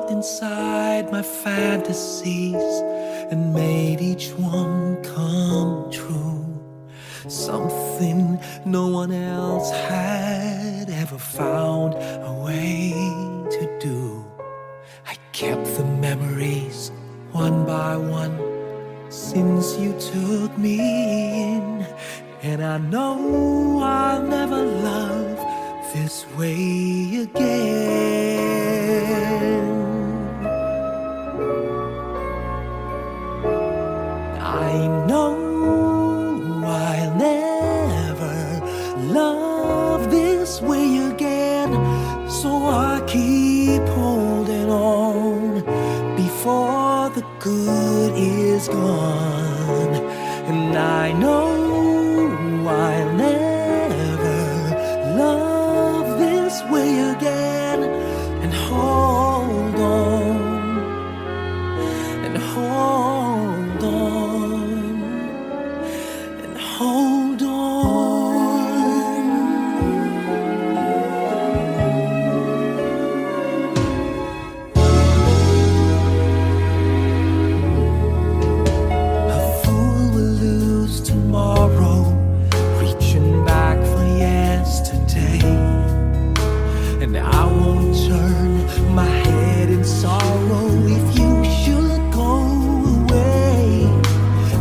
looked inside my fantasies and made each one come true. Something no one else had ever found a way to do. I kept the memories one by one since you took me in, and I know I'll never love this way again. I know I'll never love this way again, so I keep holding on before the good is gone. And I know I'll never love this way again, and hold on, and hold on, and hold on. A fool will lose tomorrow, reaching back for yesterday, and I won't turn my head in sorrow if you should go away.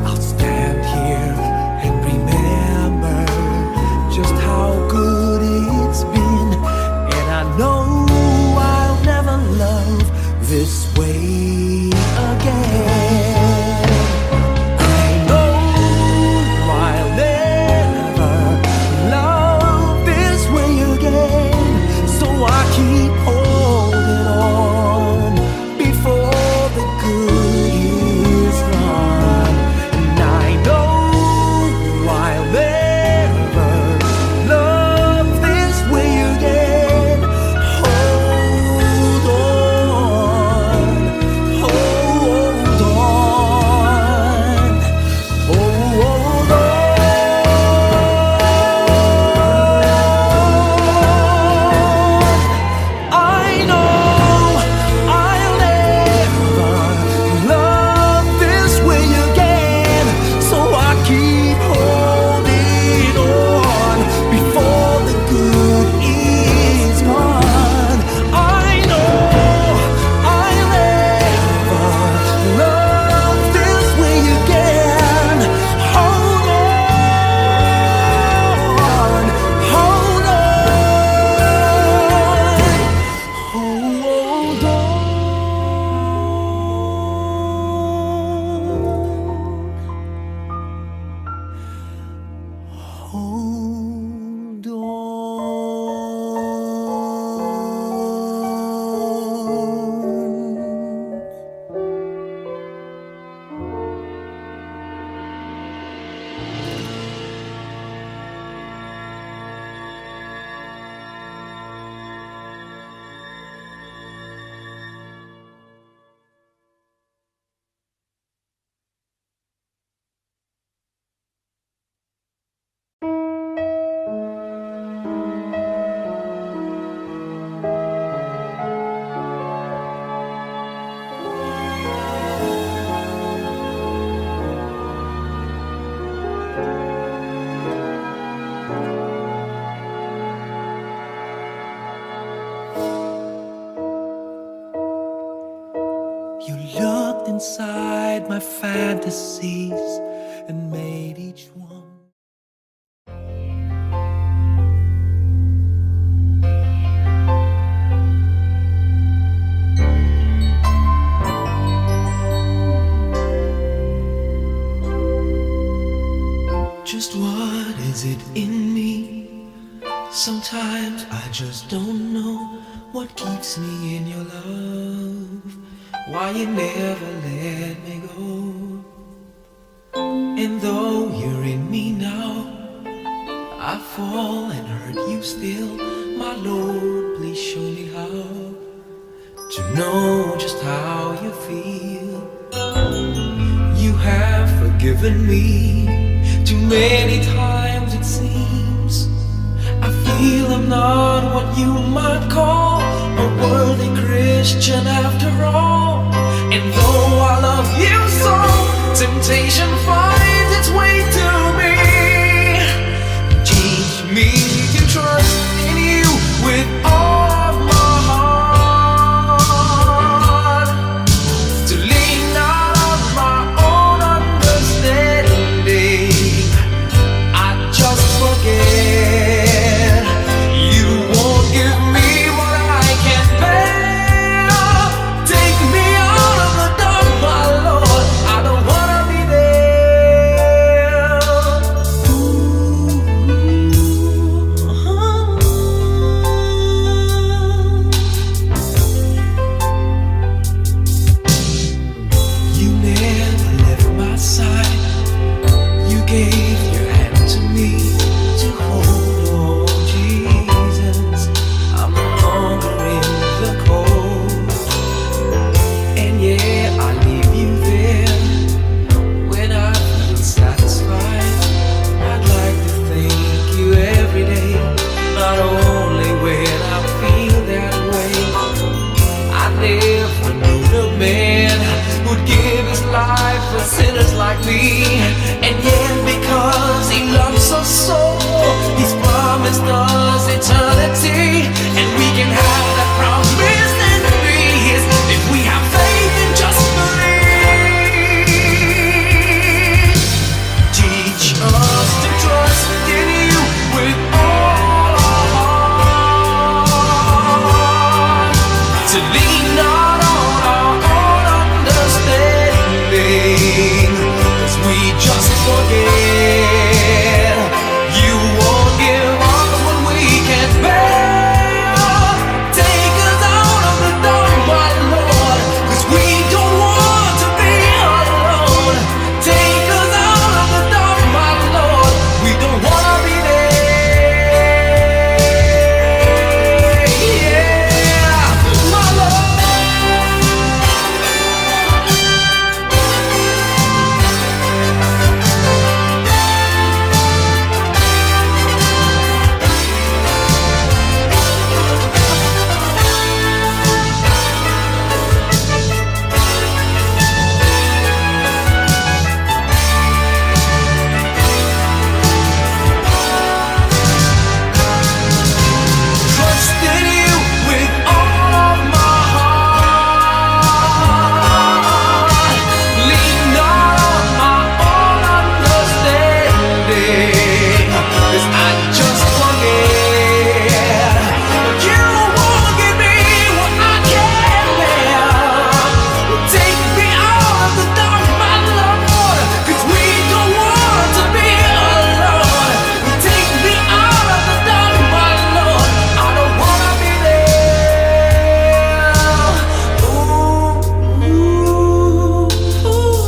I'll stand here and remember just how good it's been, and I know I'll never love this way again. I know I'll never love this way again, so I keep holding on before the good is gone. And I know I'll never love this way again. Hold on, hold on, hold on. I know I'll never love this way again, so I keep holding on before the good is gone. I know I'll never love this way again. Hold on, hold on, hold on. Hold on. You looked inside my fantasies and made each one. Just what is it in me? Sometimes I just don't know what keeps me in your love, why you never let me go. And though you're in me now, I fall and hurt you still. My Lord, please show me how to know just how you feel. You have forgiven me too many times, it seems. I feel I'm not what you might call a worthy Christian. Christian after all. And though I love you so, temptation finds its way to me. Teach me to trust in you with all of my heart, to lean not on my own understanding. I just forget you won't give me what I can't bear. Take me out of the dark, my Lord. I don't wanna be there. You never left my side. You gave your hand to me to hold. Oh, Jesus, I'm no longer in the cold. And yeah, I leave you there when I feel satisfied. I'd like to thank you every day, not only when I feel that way. I never knew a man who'd give his life for sinners like me. And yet, because he loves us so, he's promised us eternity. And we can have that promise and peace if we have faith and just believe. Teach us to trust in you with all our heart, to lean not on our own understanding, 'cause we just forget you won't give us what we can't bear. Take us out of the dark, my Lord, 'cause we don't want to be alone. Take us out of the dark, my Lord, we don't wanna be there. Yeah, my Lord. Trust in you with all of my heart. Lean not on my own understanding, 'cause I just forget you won't give me what I can't bear. Take me out of the dark, my Lord, 'cause we don't want to be alone. Take me out of the dark, my Lord, I don't wanna be there. Ooh, ooh, ooh.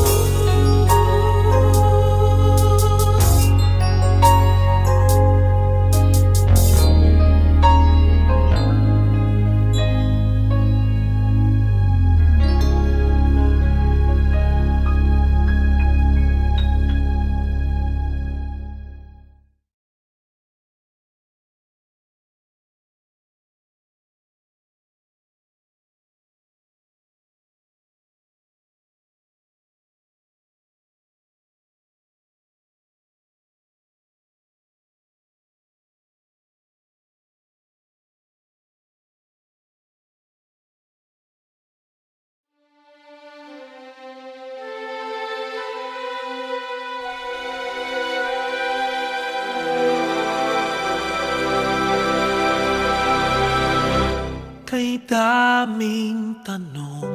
Kay daming tanong,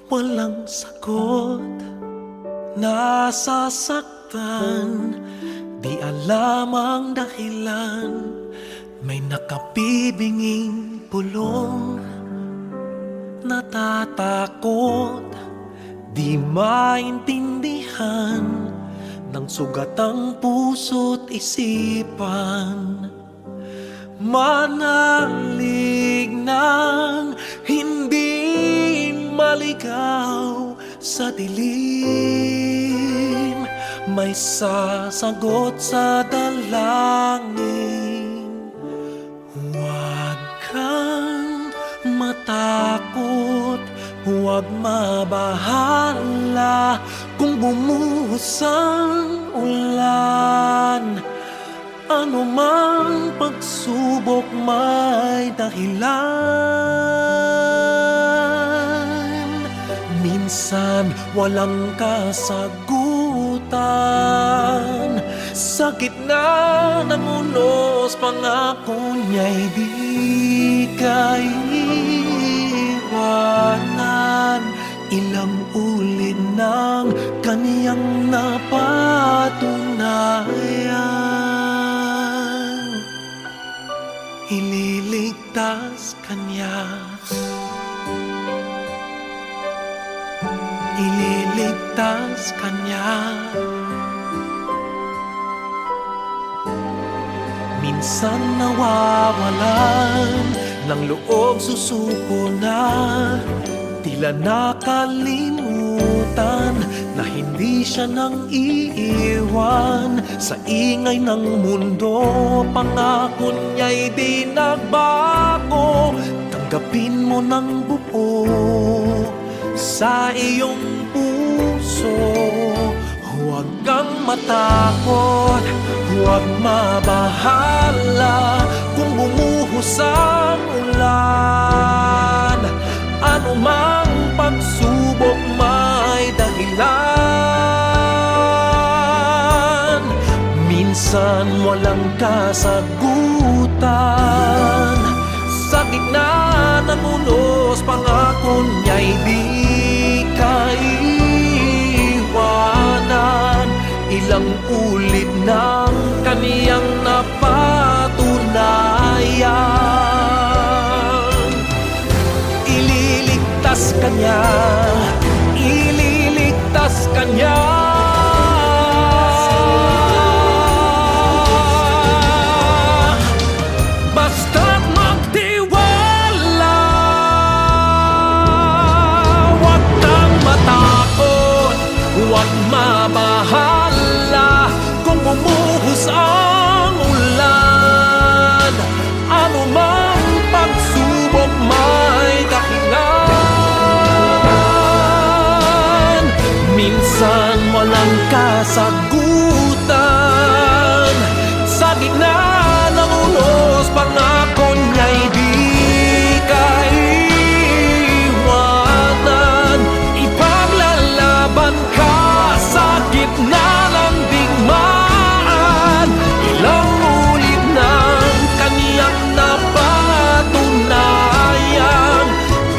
walang sagot. Nasasaktan, di alam ang dahilan. May nakabibinging pulong, natatakot, di maintindihan ng sugat ang puso't isipan. Manalig ng hindi maligaw sa dilim, may sasagot sa dalangin. Huwag kang bumuhos ang ulan, ano mang pagsubok may dahilan. Minsan walang kasagutan, sa gitna ng unos pangako niya'y di kaiwanan. Ilang ulit ng kaniyang napatunayan, ililigtas kanya, ililigtas kanya. Minsan nawawalan ng loob, susuko na, tila nakalimutan na hindi siya nang iiwan. Sa ingay ng mundo, pangako niya'y di nagbago. Tanggapin mo ng buo sa iyong puso, huwag kang matakot, huwag mabahala kung bumuhos ang ulan. Ano mang pagsubok may dahilan. Minsan walang kasagutan, sa gitna ng unos pangako niya'y di kaiwanan. Ilang ulit ng kaniyang napatunayan, ililigtas kanya, ililigtas kanya. Basta't magtiwala, huwag kang matakot, huwag mabahala kung bumuhos ang ulan. Ano mang pagsubok may dahilan. Minsan walang kasagutan, sa gitna ng unos pangako niya'y di kaiwanan. Ipaglalaban ka sa gitna ng digmaan. Ilang ulit ng kaniyang napatunayan,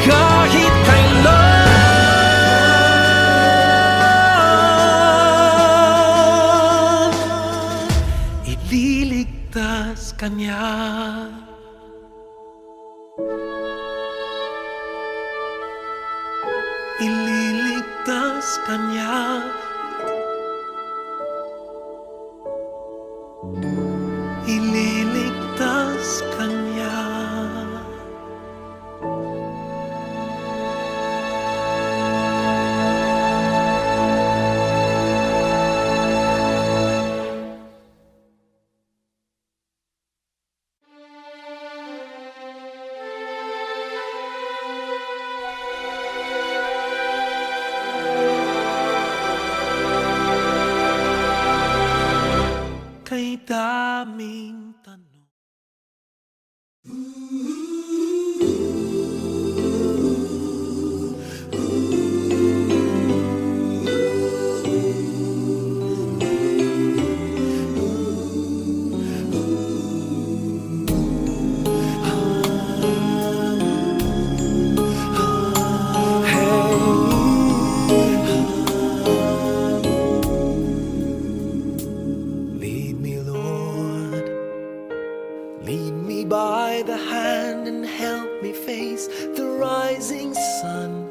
kahit kailan ililigtas kanya. Ililigtas kanya, ililigtas kanya. Kay daming tanong, lead me, Lord, lead me by the hand and help me face the rising sun.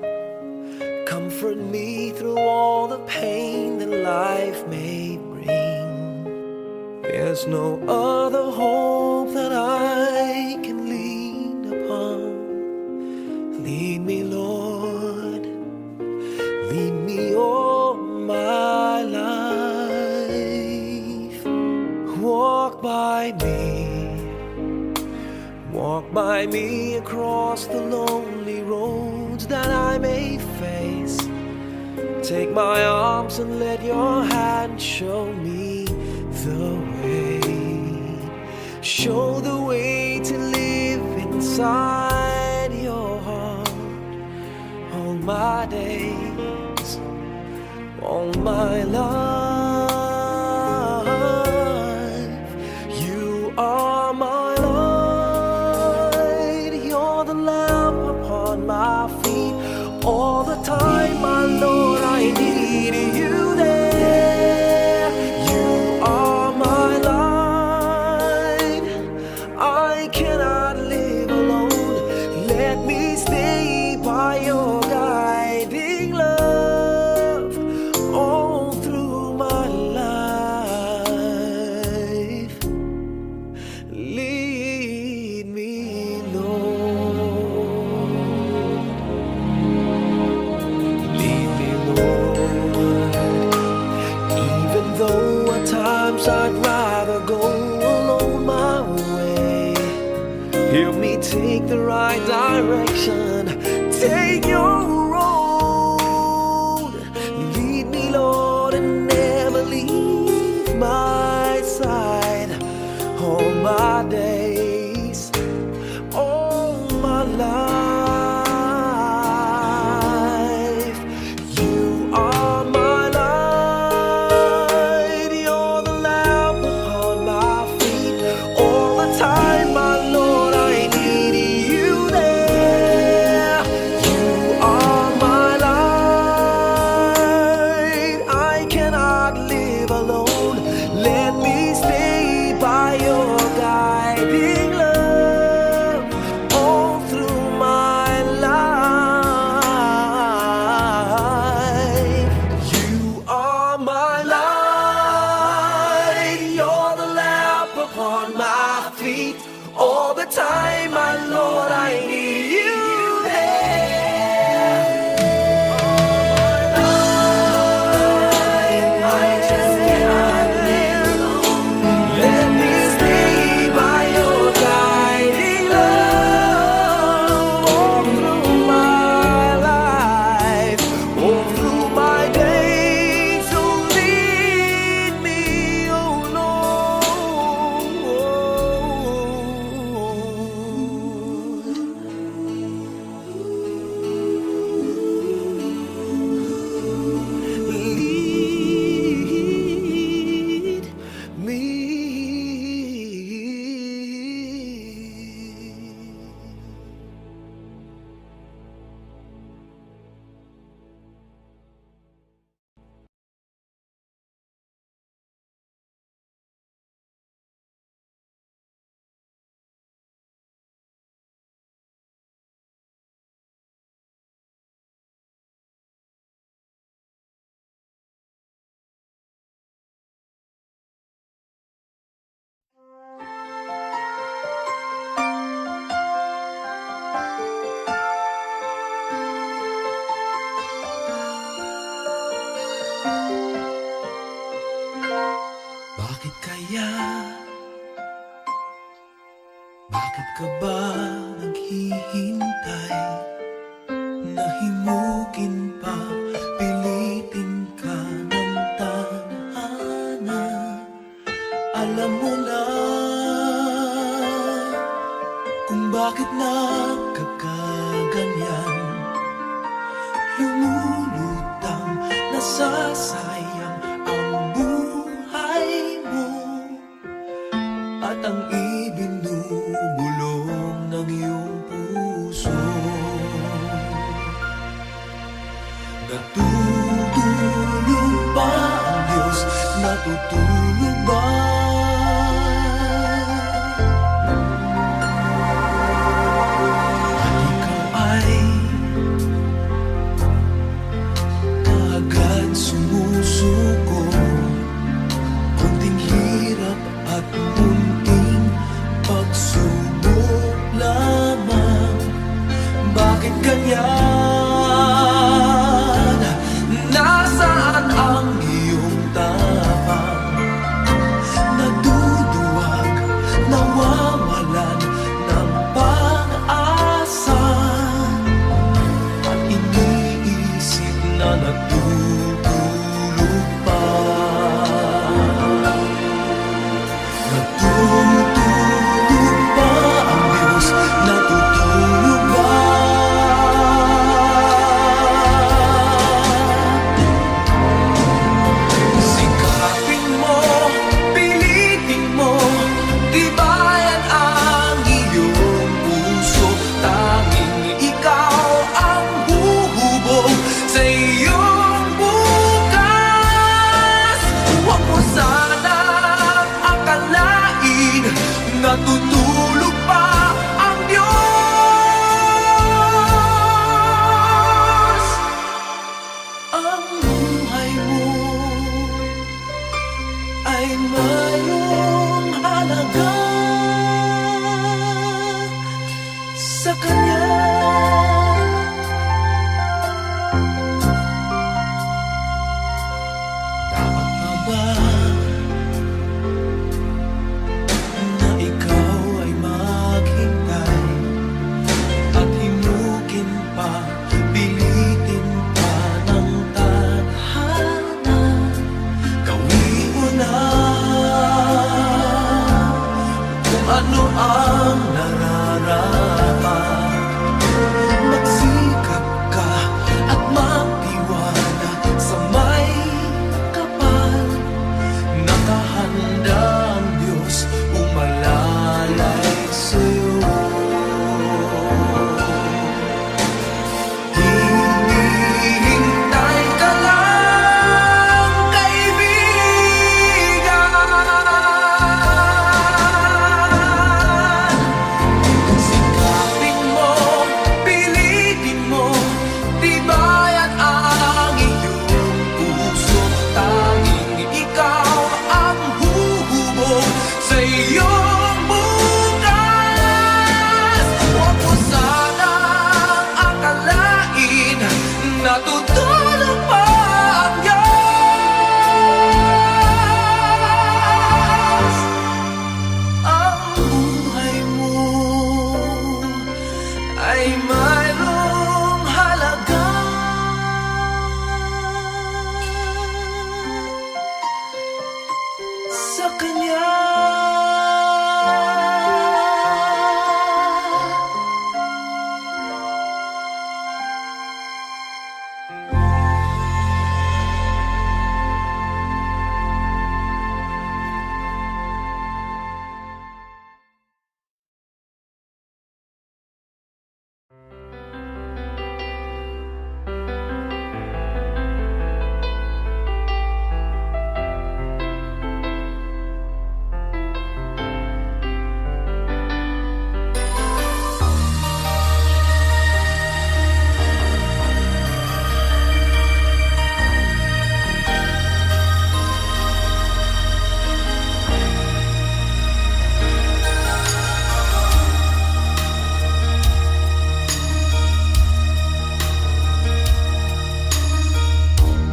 Comfort me through all the pain that life may bring. There's no other hope that I can lean upon. Lead me, Lord, lead me all my life. Walk by me across the lonely roads that I may face. Take my arms and let your hand show me the way. Show the way to live inside your heart. All my days, all my life, you are my light. You're the lamp upon my feet. All the time, my Lord, I need you there. You are my light. I cannot live alone. Let me stay by your guiding love all through my life. Lead me, Lord. Lead me, Lord. Even though at times I'd rather go alone my way, help me take the right direction. Take your road. Lead me, Lord, and never leave my side. All my days, all my life, you are my light. You're the lamp upon my feet. All the time, my Lord, I need you there. You are my light. I cannot live alone. Let me stay by your guiding love all through my life. You are my light. You're the lamp upon my feet. All the time, my Lord, I need you there. I just cannot live alone. Let me stay by your guiding love all through my life, all through my days. So lead me, oh Lord. Lead me. Bakit kaya? Bakit ka ba naghihintay? Nahimukin pa, pilitin ka ng tadhana. Alam mo na kung bakit nagkakaganyan. Lumulutang, nasasayang ang buhay mo at ang ibinubulong ng iyong puso. Natutulog ba ang Diyos? Natutulog ba? At ikaw ay kaagad sumusuko. Kunting hirap at kunting pagsubok lamang. Bakit ganyan? Nasaan ang iyong tapang? natutulog pa ang Diyos. Ang buhay mo ay mayroong halaga sa Kanya. Dapat pa ba na ikaw ay maghintay at himukin pa, pilitin pa ng tadhana? Gawin mo na kung ano ang nararapat. Magsikap ka at magtiwala sa may kapal. Nakahanda ang Diyos umalalay sa'yo. Hinihintay ka lang, kaibigan. Sikapin mo, pilitin mo, tibayan ang iyong puso. Tanging ikaw ang huhubog sa iyong bukas. Huwag mo sanang akalain na tutulog pa ang Diyos. Ang buhay mo ay mayroong halaga sa Kanya.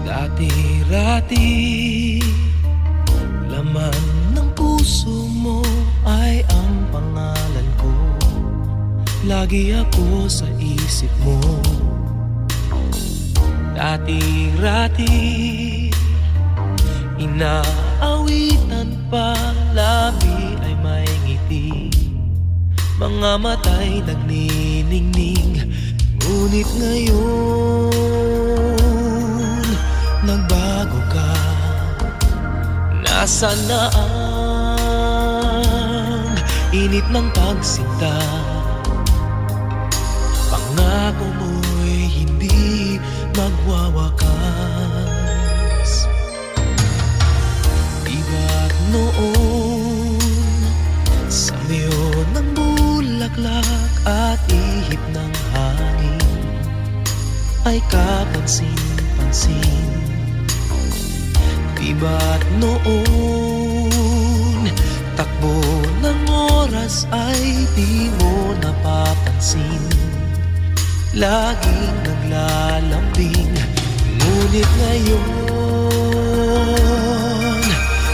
Dati-rati, laman ng puso mo ay ang pangalan ko. Lagi ako sa isip mo. Dati-rati, inaawitan pa, labi ay may ngiti, mga mata'y nagniningning. Ngunit ngayon nagbago ka. Nasaan na ang init ng pagsinta? Pangako mo'y hindi magwawakas. Diba't noon sa miyo ng bulaklak at ihip ng hangin ay kapansin-pansin. Diba't noon takbo ng oras ay di mo napapansin. Laging naglalambing, ngunit ngayon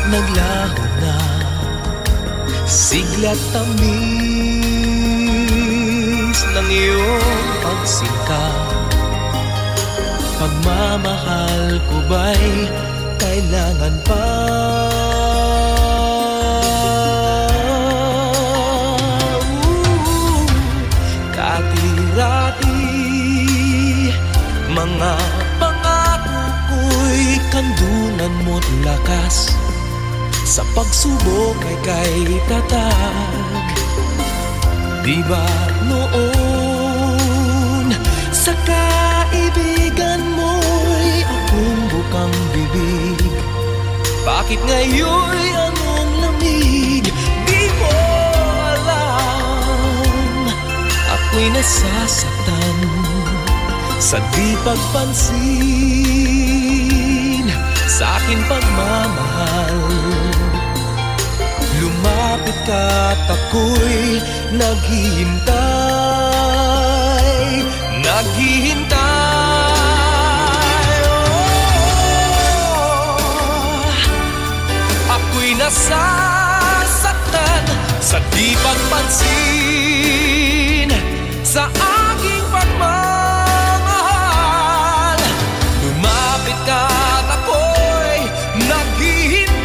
naglaho na. Sigla't tamis ng iyong pagsikap. Pagmamahal ko ba'y kailangan pa? Dati-rati, mga pangako ko'y kandunan mo't lakas. Sa pagsubok ay kay tatag. Di ba noon sa kaibigan mo'y akong bukang bibig? Bakit ngayon'y anong lamig? Di mo Ako'y nasasaktan sa di pagpansin sa aking pagmamahal. Lumapit ka at ako'y naghihintay, naghihintay. Ako'y nasasaktan sa di pagpansin sa aking pagmamahal. Lumapit ka at ako'y naghihintay.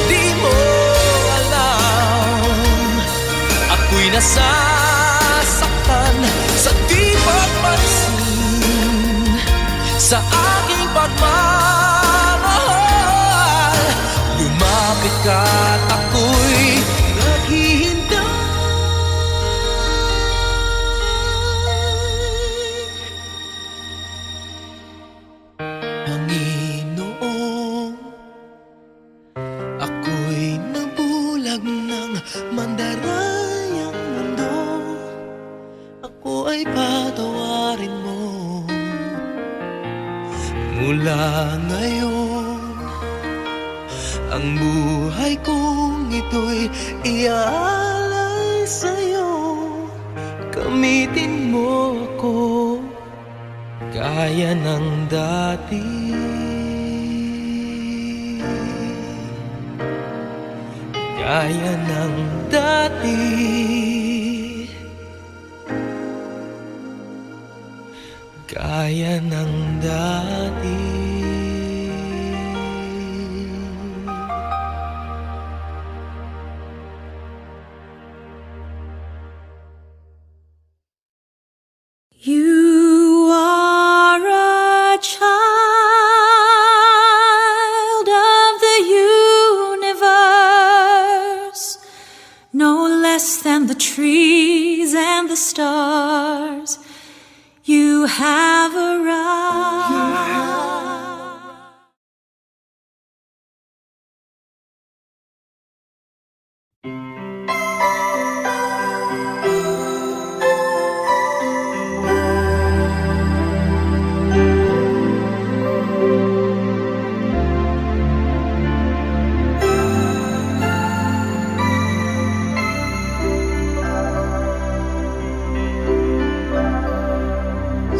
Di mo alam, ako'y nasasaktan sa di pagpansin sa aking pagmamahal. Lumapit ka at ako'y naghihintay. Panginoon, ako'y nabulag ng mandarayang mundo. Ako ay patawarin mo. Mula ngayon, ang buhay kong ito'y iaalay sa'yo. Gamitin mo ako gaya ng dati. Gaya ng dati. Gaya ng dati. You are a child of the universe, no less than the trees and the stars. You have arrived.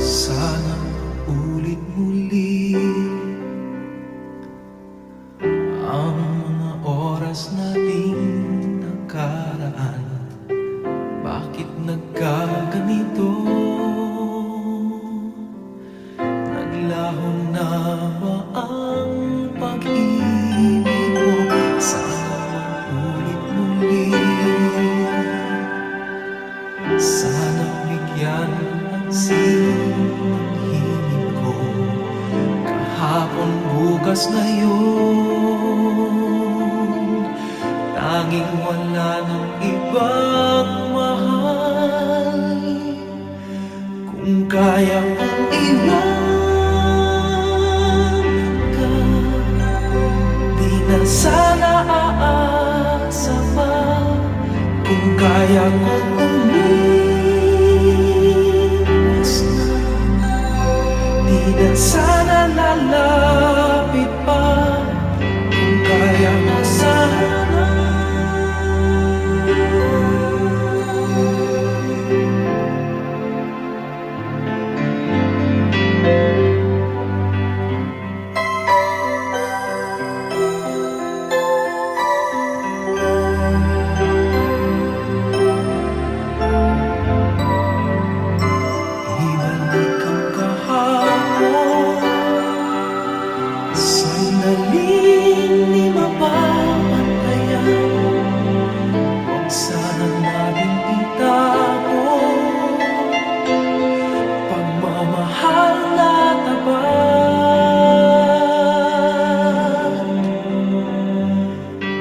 Sana ulit muli ang mga oras nating nakaraan. Bakit nagkaganito? Naglaho na ba ang pag-ibig mo? Sana ulit muli. Sana bigyan ang ng hingin ko. Kahapon, bukas na yun. Tanging wala ng ibang mahal. Kung kaya kong iwan ka, di na sana aasa pa. Kung kaya kong umiwas na, di na sana lalapit pa. Kung kaya mo sana. Ibalik ang kahapon, sandaling di mapapatayan. Huwag sana natin itago pagmamahal na tapat.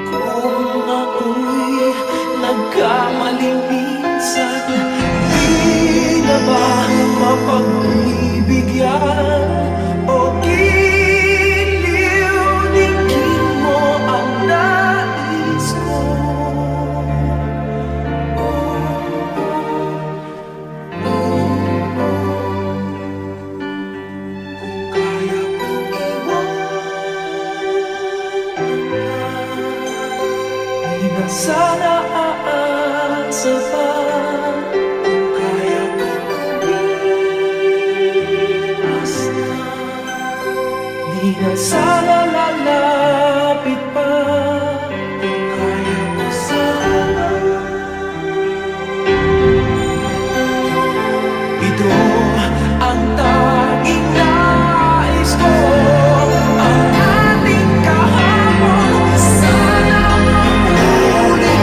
Kung ako'y nagkamaling minsan, ba mapagbibigyan o giliw? Dinggin mo ang nais ko. Kaya kong iwanan, di na sana aasa pa. Kaya kong umiwas na, di na sana lalapit pa. Kaya ko sana. Ito ang tanging nais ko, ang ating kahapon. Sana mamulit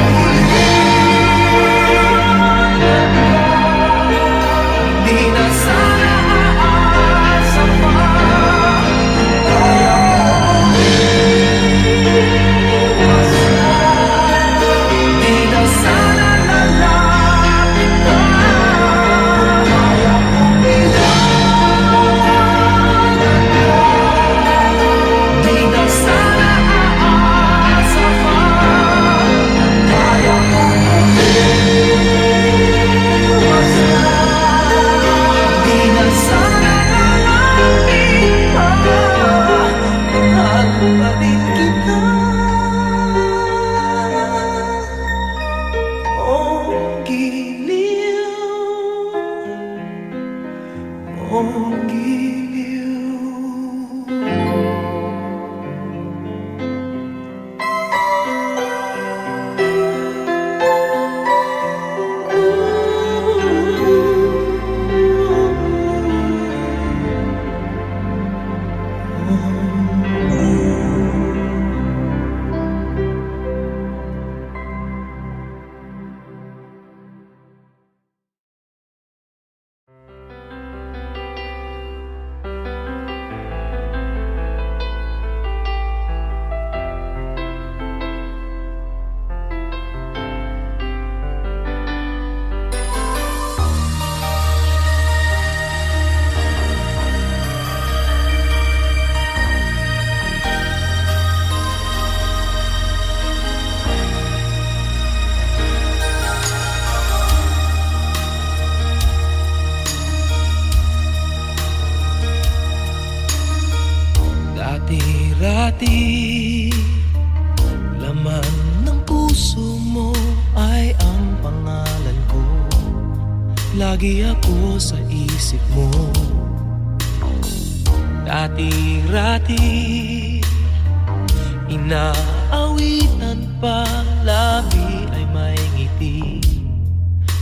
di na sana aasa pa. Kaya ko umiwas na, di na sana lalapit pa. Kaya kong iwanan ka, di na sana aasa pa. Kaya kong umiwas na, di na sana lalapit pa. Mahal pa din kita, oh giliw, oh giliw. Dati-rati, laman ng puso mo ay ang pangalan ko. Lagi ako sa isip mo. Dati-rati, inaawitan pa, labi ay may ngiti,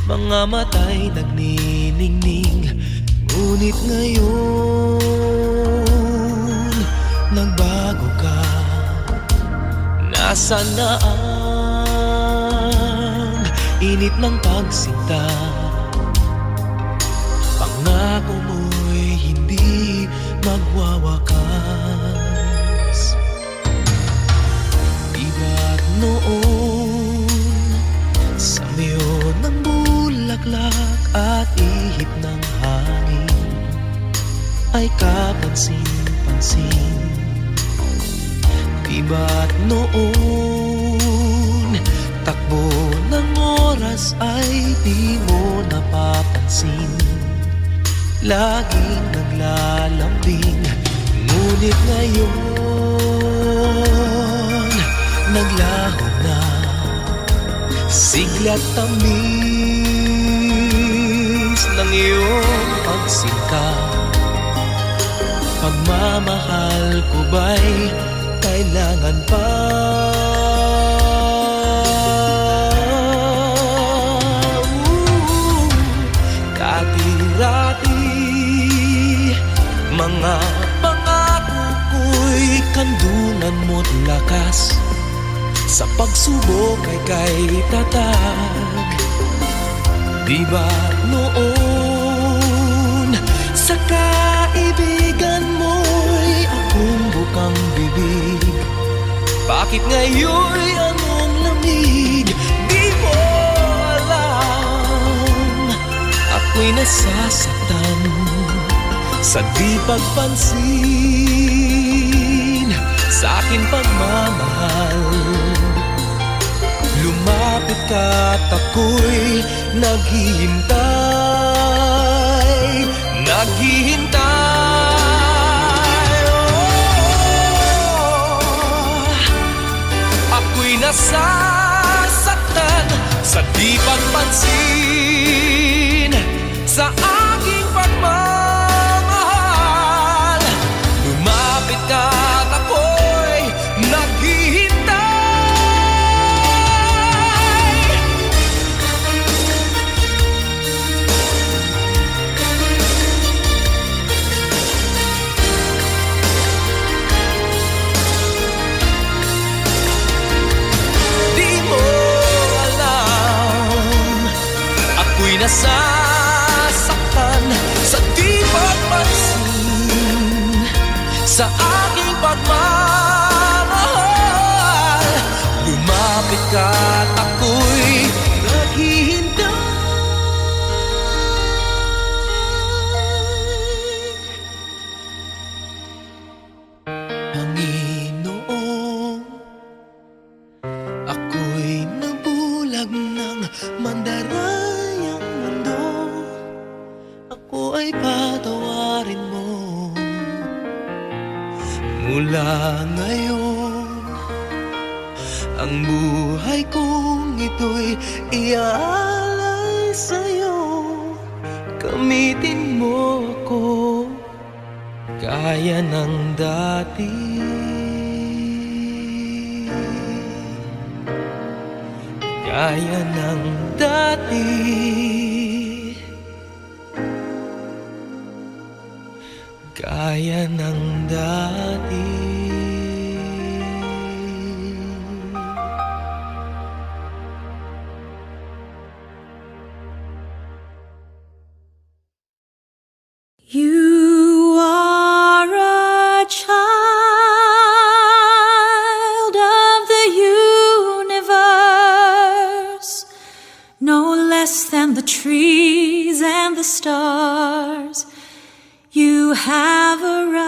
mga mata'y nagniningning. Ngunit ngayon nagbago ka. Nasaan na ang init ng pagsinta? Pangako mo'y hindi magwawakas. Di ba't noon sa miyon ng bulaklak at ihip ng hangin ay kapansin-pansin? Di ba't noon takbo ng oras ay di mo napapansin? Laging naglalambing, ngunit ngayon naglaho na. Sigla't tamis ng iyong pagsingkap. Pagmamahal ko ba'y kailangan pa? Dati-rati, mga pangako ko'y kandulan mo't lakas. Sa pagsubok ay kay tatag. Di ba noon sa kaibigan mo'y akong bukang bibig? Bakit ngayon'y anong lamig? Di mo alam, ako'y nasasaktan sa di pagpansin sa aking pagmamahal. Lumapit ka at ako'y naghihintay, naghihintay. Ako'y nasasaktan sa di pagpansin sa aking pagmamahal. Lumapit ka at ako'y naghihintay. Di mo alam, ako'y nasasaktan sa di pagpansin sa aking pagmamahal. Lumapit ka at ako'y naghihintay. Panginoon, ako'y nabulag ng mandarayang mundo. Ako ay patawarin mo. Mula ngayon, ang buhay kong ito'y iaalay sa'yo. Gamitin mo ako gaya ng dati. Gaya ng dati. Gaya ng dati. You are a child of the universe, no less than the trees and the stars. You have arrived.